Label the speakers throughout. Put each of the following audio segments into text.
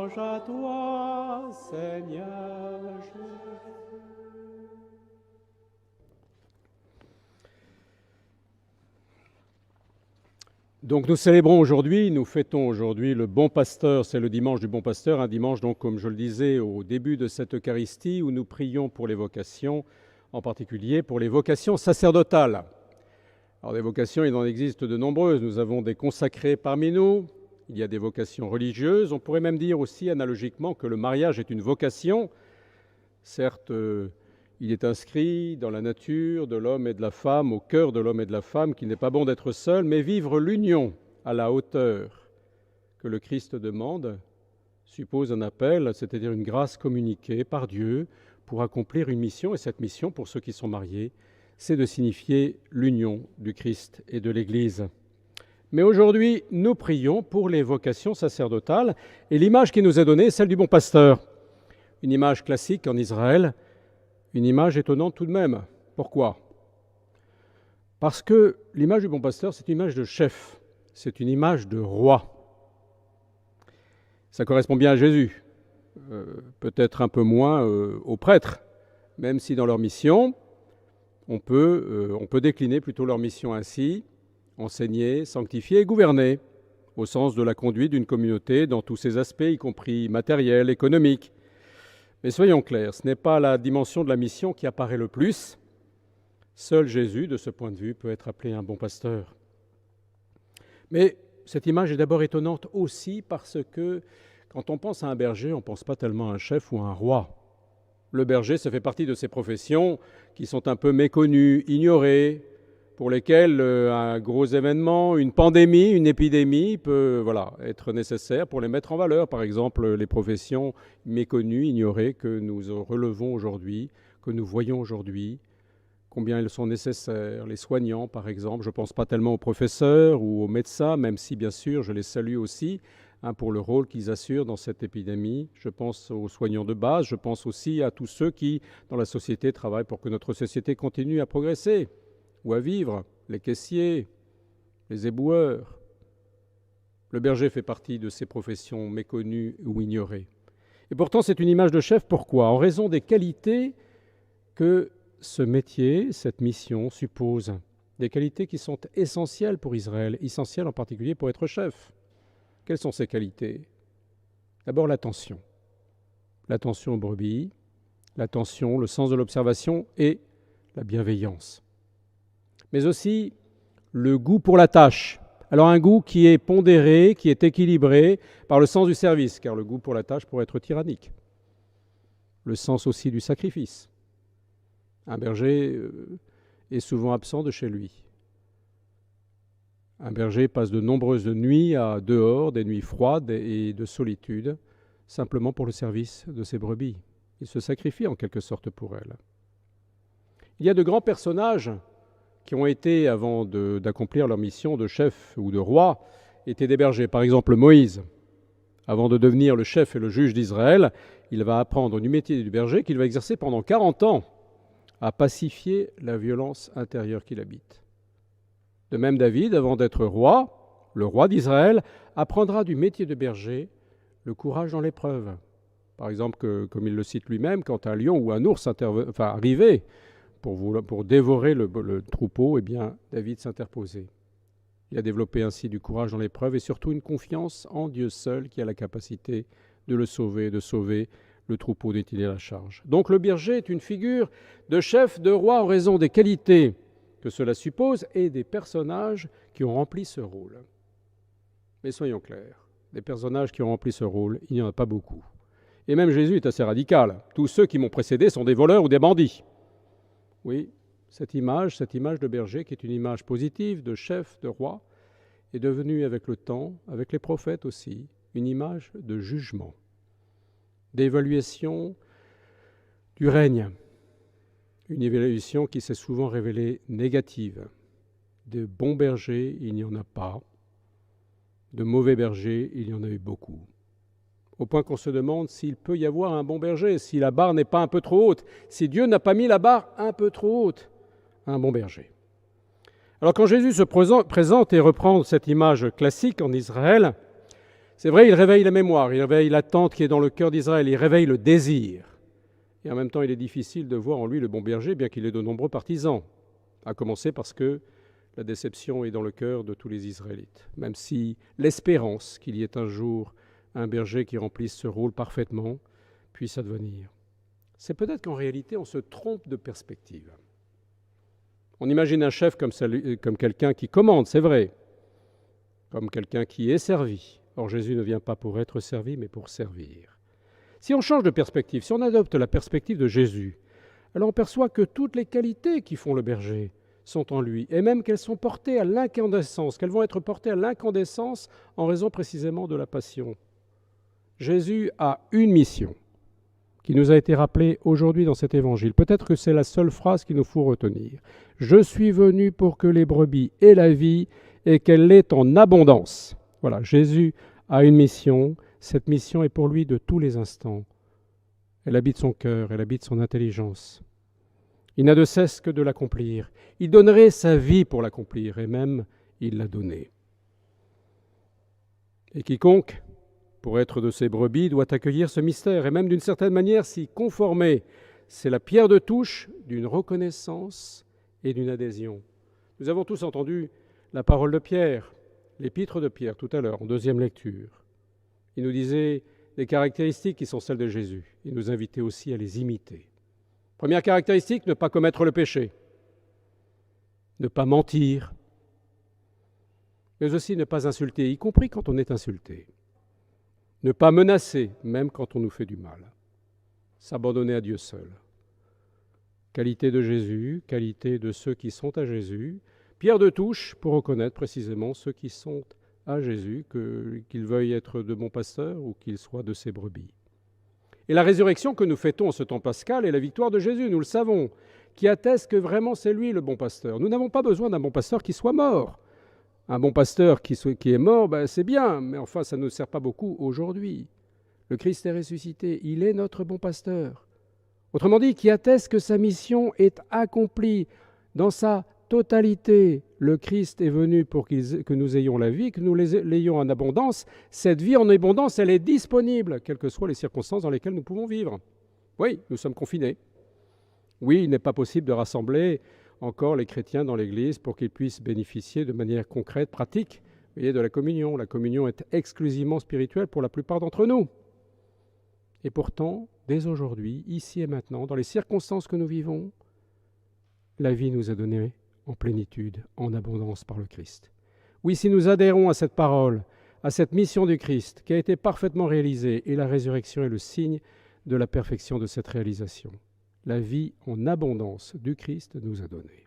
Speaker 1: louange à toi, Seigneur Jésus. Donc nous célébrons aujourd'hui, nous fêtons aujourd'hui le Bon Pasteur, c'est le dimanche du Bon Pasteur, un dimanche donc comme je le disais au début de cette Eucharistie où nous prions pour les vocations, en particulier pour les vocations sacerdotales. Alors des vocations, il en existe de nombreuses, nous avons des consacrés parmi nous, il y a des vocations religieuses, on pourrait même dire aussi analogiquement que le mariage est une vocation, certes il est inscrit dans la nature de l'homme et de la femme, au cœur de l'homme et de la femme, qu'il n'est pas bon d'être seul, mais vivre l'union à la hauteur que le Christ demande suppose un appel, c'est-à-dire une grâce communiquée par Dieu pour accomplir une mission. Et cette mission, pour ceux qui sont mariés, c'est de signifier l'union du Christ et de l'Église. Mais aujourd'hui, nous prions pour les vocations sacerdotales. Et l'image qui nous est donnée est celle du bon pasteur. Une image classique en Israël, une image étonnante tout de même. Pourquoi ? Parce que l'image du bon pasteur, c'est une image de chef, c'est une image de roi. Ça correspond bien à Jésus, peut-être un peu moins aux prêtres, même si dans leur mission, on peut décliner plutôt leur mission ainsi, enseigner, sanctifier et gouverner, au sens de la conduite d'une communauté dans tous ses aspects, y compris matériels, économiques. Mais soyons clairs, ce n'est pas la dimension de la mission qui apparaît le plus. Seul Jésus, de ce point de vue, peut être appelé un bon pasteur. Mais cette image est d'abord étonnante aussi parce que quand on pense à un berger, on ne pense pas tellement à un chef ou à un roi. Le berger, ça fait partie de ces professions qui sont un peu méconnues, ignorées, pour lesquelles un gros événement, une pandémie, une épidémie peut être nécessaire pour les mettre en valeur. Par exemple, les professions méconnues, ignorées que nous relevons aujourd'hui, que nous voyons aujourd'hui, combien elles sont nécessaires. Les soignants, par exemple, je ne pense pas tellement aux professeurs ou aux médecins, même si, bien sûr, je les salue aussi pour le rôle qu'ils assurent dans cette épidémie. Je pense aux soignants de base, je pense aussi à tous ceux qui, dans la société, travaillent pour que notre société continue à progresser ou à vivre, les caissiers, les éboueurs. Le berger fait partie de ces professions méconnues ou ignorées. Et pourtant, c'est une image de chef. Pourquoi ? En raison des qualités que ce métier, cette mission suppose. Des qualités qui sont essentielles pour Israël, essentielles en particulier pour être chef. Quelles sont ces qualités ? D'abord l'attention. L'attention aux brebis, l'attention, le sens de l'observation et la bienveillance. Mais aussi le goût pour la tâche. Alors un goût qui est pondéré, qui est équilibré par le sens du service, car le goût pour la tâche pourrait être tyrannique. Le sens aussi du sacrifice. Un berger est souvent absent de chez lui. Un berger passe de nombreuses nuits dehors, des nuits froides et de solitude, simplement pour le service de ses brebis. Il se sacrifie en quelque sorte pour elles. Il y a de grands personnages qui ont été, avant d'accomplir leur mission de chef ou de roi, étaient des bergers. Par exemple, Moïse, avant de devenir le chef et le juge d'Israël, il va apprendre du métier du berger qu'il va exercer pendant 40 ans à pacifier la violence intérieure qu'il habite. De même, David, avant d'être roi, le roi d'Israël, apprendra du métier de berger le courage dans l'épreuve. Par exemple, comme il le cite lui-même, quand un lion ou un ours arrivait pour dévorer le troupeau, eh bien, David s'interposait. Il a développé ainsi du courage dans l'épreuve et surtout une confiance en Dieu seul qui a la capacité de le sauver, de sauver le troupeau dont il est la charge. Donc le berger est une figure de chef, de roi en raison des qualités que cela suppose et des personnages qui ont rempli ce rôle. Mais soyons clairs, des personnages qui ont rempli ce rôle, il n'y en a pas beaucoup. Et même Jésus est assez radical. Tous ceux qui m'ont précédé sont des voleurs ou des bandits. Oui, cette image de berger, qui est une image positive de chef, de roi, est devenue avec le temps, avec les prophètes aussi, une image de jugement, d'évaluation du règne. Une évaluation qui s'est souvent révélée négative. De bons bergers, il n'y en a pas. De mauvais bergers, il y en a eu beaucoup. Au point qu'on se demande s'il peut y avoir un bon berger, si la barre n'est pas un peu trop haute, si Dieu n'a pas mis la barre un peu trop haute à un bon berger. Alors quand Jésus se présente et reprend cette image classique en Israël, C'est vrai, il réveille la mémoire, il réveille l'attente qui est dans le cœur d'Israël, il réveille le désir. Et en même temps, il est difficile de voir en lui le bon berger, bien qu'il ait de nombreux partisans, à commencer parce que la déception est dans le cœur de tous les Israélites, même si l'espérance qu'il y ait un jour un berger qui remplisse ce rôle parfaitement puisse advenir. C'est peut-être qu'en réalité, on se trompe de perspective. On imagine un chef comme quelqu'un qui commande, c'est vrai, comme quelqu'un qui est servi. Or, Jésus ne vient pas pour être servi, mais pour servir. Si on change de perspective, si on adopte la perspective de Jésus, alors on perçoit que toutes les qualités qui font le berger sont en lui, et même qu'elles sont portées à l'incandescence, qu'elles vont être portées à l'incandescence en raison précisément de la passion. Jésus a une mission qui nous a été rappelée aujourd'hui dans cet évangile. Peut-être que c'est la seule phrase qu'il nous faut retenir. « Je suis venu pour que les brebis aient la vie et qu'elle l'ait en abondance. » Voilà, Jésus a une mission. Cette mission est pour lui de tous les instants. Elle habite son cœur, elle habite son intelligence. Il n'a de cesse que de l'accomplir. Il donnerait sa vie pour l'accomplir, et même il l'a donnée. Et quiconque, pour être de ses brebis, doit accueillir ce mystère, et même d'une certaine manière s'y conformer. C'est la pierre de touche d'une reconnaissance et d'une adhésion. Nous avons tous entendu la parole de Pierre, l'épître de Pierre tout à l'heure, en deuxième lecture. Il nous disait des caractéristiques qui sont celles de Jésus. Il nous invitait aussi à les imiter. Première caractéristique, ne pas commettre le péché, ne pas mentir, mais aussi ne pas insulter, y compris quand on est insulté. Ne pas menacer, même quand on nous fait du mal. S'abandonner à Dieu seul. Qualité de Jésus, qualité de ceux qui sont à Jésus. Pierre de touche pour reconnaître précisément ceux qui sont à Jésus, qu'ils veuillent être de bons pasteurs ou qu'ils soient de ses brebis. Et la résurrection que nous fêtons en ce temps pascal est la victoire de Jésus, nous le savons, qui atteste que vraiment c'est lui le bon pasteur. Nous n'avons pas besoin d'un bon pasteur qui soit mort. Un bon pasteur qui est mort, c'est bien, mais enfin ça ne nous sert pas beaucoup aujourd'hui. Le Christ est ressuscité, il est notre bon pasteur. Autrement dit, qui atteste que sa mission est accomplie dans sa totalité. Le Christ est venu pour que nous ayons la vie, que nous l'ayons en abondance. Cette vie en abondance, elle est disponible, quelles que soient les circonstances dans lesquelles nous pouvons vivre. Oui, nous sommes confinés. Oui, il n'est pas possible de rassembler encore les chrétiens dans l'Église pour qu'ils puissent bénéficier de manière concrète, pratique, de la communion. La communion est exclusivement spirituelle pour la plupart d'entre nous. Et pourtant, dès aujourd'hui, ici et maintenant, dans les circonstances que nous vivons, la vie nous est donnée en plénitude, en abondance par le Christ. Oui, si nous adhérons à cette parole, à cette mission du Christ qui a été parfaitement réalisée, et la résurrection est le signe de la perfection de cette réalisation. La vie en abondance du Christ nous a donné.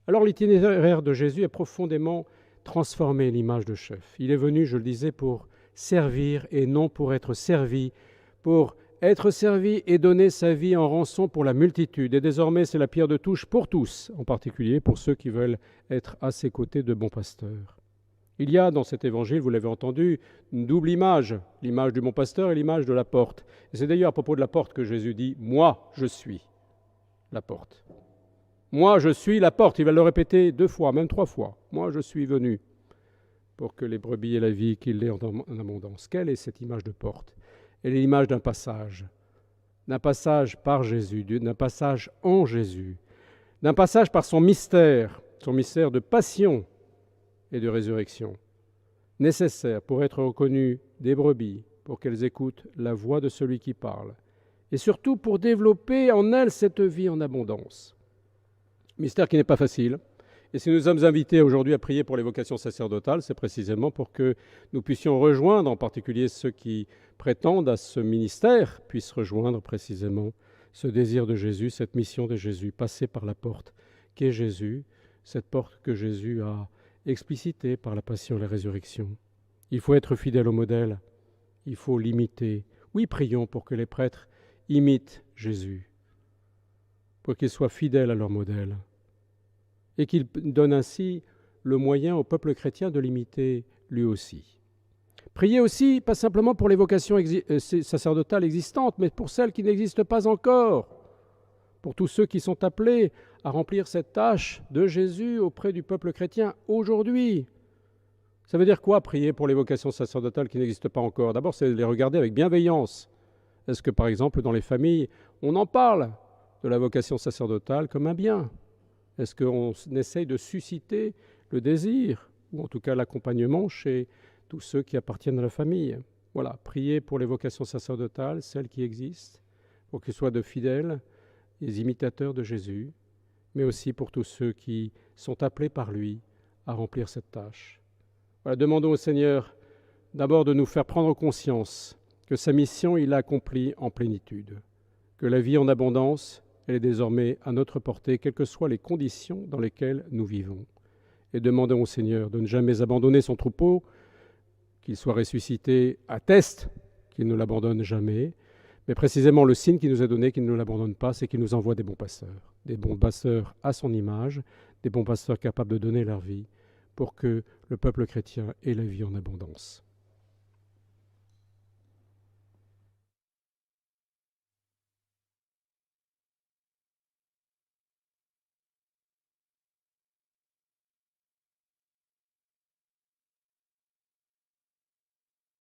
Speaker 1: Alors l'itinéraire de Jésus a profondément transformé l'image de chef. Il est venu, je le disais, pour servir et non pour être servi, pour être servi et donner sa vie en rançon pour la multitude. Et désormais, c'est la pierre de touche pour tous, en particulier pour ceux qui veulent être à ses côtés de bons pasteurs. Il y a dans cet évangile, vous l'avez entendu, une double image, l'image du bon pasteur et l'image de la porte. Et c'est d'ailleurs à propos de la porte que Jésus dit « Moi, je suis la porte ». Moi, je suis la porte. Il va le répéter 2 fois, même 3 fois. Moi, je suis venu pour que les brebis aient la vie, qu'il l'ait en abondance. Quelle est cette image de porte ? Elle est l'image d'un passage par Jésus, d'un passage en Jésus, d'un passage par son mystère de passion et de résurrection, nécessaire pour être reconnu des brebis, pour qu'elles écoutent la voix de celui qui parle, et surtout pour développer en elles cette vie en abondance. Mystère qui n'est pas facile. Et si nous sommes invités aujourd'hui à prier pour les vocations sacerdotales, c'est précisément pour que nous puissions rejoindre, en particulier ceux qui prétendent à ce ministère, puissent rejoindre précisément ce désir de Jésus, cette mission de Jésus, passer par la porte qu'est Jésus, cette porte que Jésus a explicitée par la passion et la résurrection. Il faut être fidèle au modèle, il faut l'imiter. Oui, prions pour que les prêtres imitent Jésus, pour qu'ils soient fidèles à leur modèle, et qu'il donne ainsi le moyen au peuple chrétien de l'imiter lui aussi. Priez aussi, pas simplement pour les vocations sacerdotales existantes, mais pour celles qui n'existent pas encore, pour tous ceux qui sont appelés à remplir cette tâche de Jésus auprès du peuple chrétien aujourd'hui. Ça veut dire quoi, prier pour les vocations sacerdotales qui n'existent pas encore? D'abord, c'est les regarder avec bienveillance. Est-ce que, par exemple, dans les familles, on en parle de la vocation sacerdotale comme un bien? Est-ce qu'on essaye de susciter le désir, ou en tout cas l'accompagnement chez tous ceux qui appartiennent à la famille? Voilà, prier pour les vocations sacerdotales, celles qui existent, pour qu'ils soient de fidèles, des imitateurs de Jésus, mais aussi pour tous ceux qui sont appelés par lui à remplir cette tâche. Voilà, demandons au Seigneur d'abord de nous faire prendre conscience que sa mission, il l'a accomplie en plénitude, que la vie en abondance, elle est désormais à notre portée, quelles que soient les conditions dans lesquelles nous vivons. Et demandons au Seigneur de ne jamais abandonner son troupeau, qu'il soit ressuscité atteste qu'il ne l'abandonne jamais, mais précisément le signe qu'il nous a donné, qu'il ne l'abandonne pas, c'est qu'il nous envoie des bons pasteurs à son image, des bons pasteurs capables de donner leur vie pour que le peuple chrétien ait la vie en abondance.